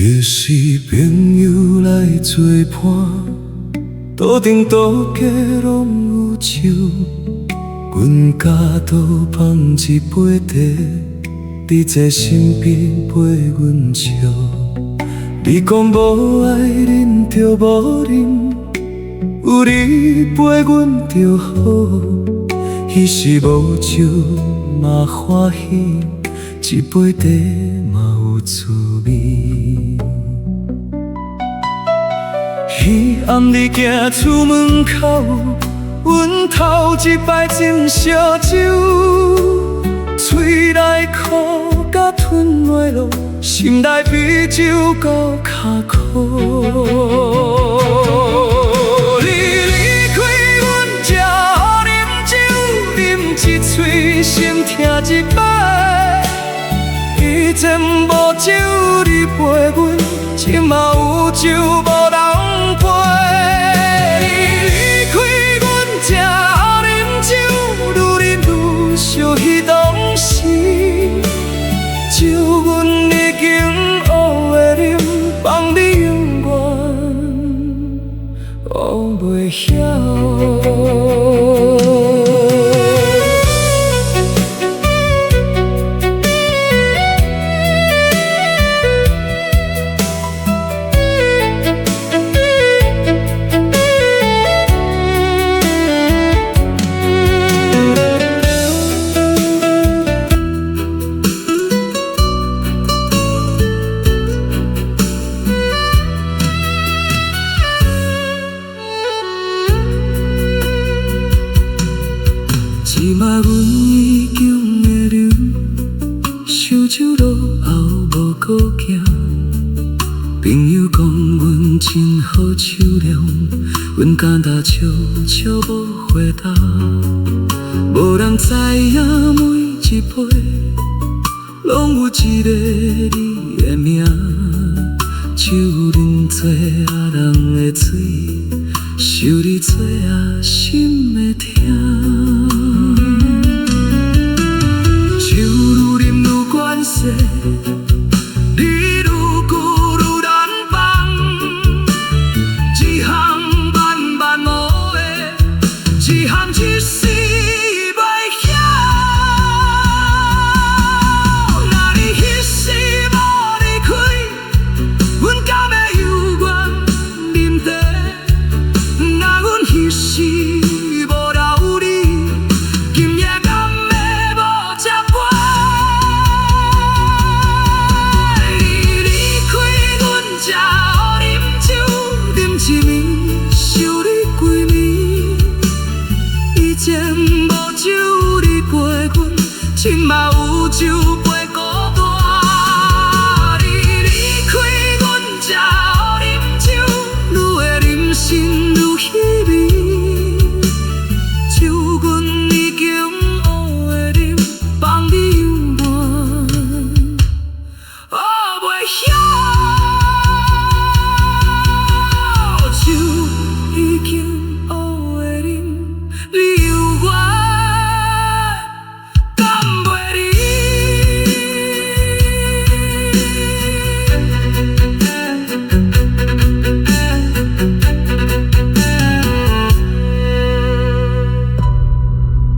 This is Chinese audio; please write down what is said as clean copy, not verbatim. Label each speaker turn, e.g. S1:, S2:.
S1: 就是朋友来作伴，桌顶倒架拢有酒，阮家都放一杯茶，你在身边陪阮笑。你讲无爱啉就无啉，有你陪阮就好。彼时无酒嘛欢喜，一杯茶嘛有滋味。彼暗你行出门口，阮头一摆斟烧酒，嘴内苦甲吞落落，心内啤酒搁卡苦。你离开阮才好啉酒，啉一嘴心痛一摆。以前无酒你陪阮，今嘛有酒无人陪。你离开阮才好啉酒，愈啉愈想彼当时。酒阮已经学会啉，放你永远学袂晓。即马阮已经会留，烧酒落后无顾行。朋友讲阮真好酒量，阮敢若悄悄无回答。无人知影每一杯，拢有一个你的名。酒啉多啊人的醉，受你做啊心会疼。酒愈啉愈管世，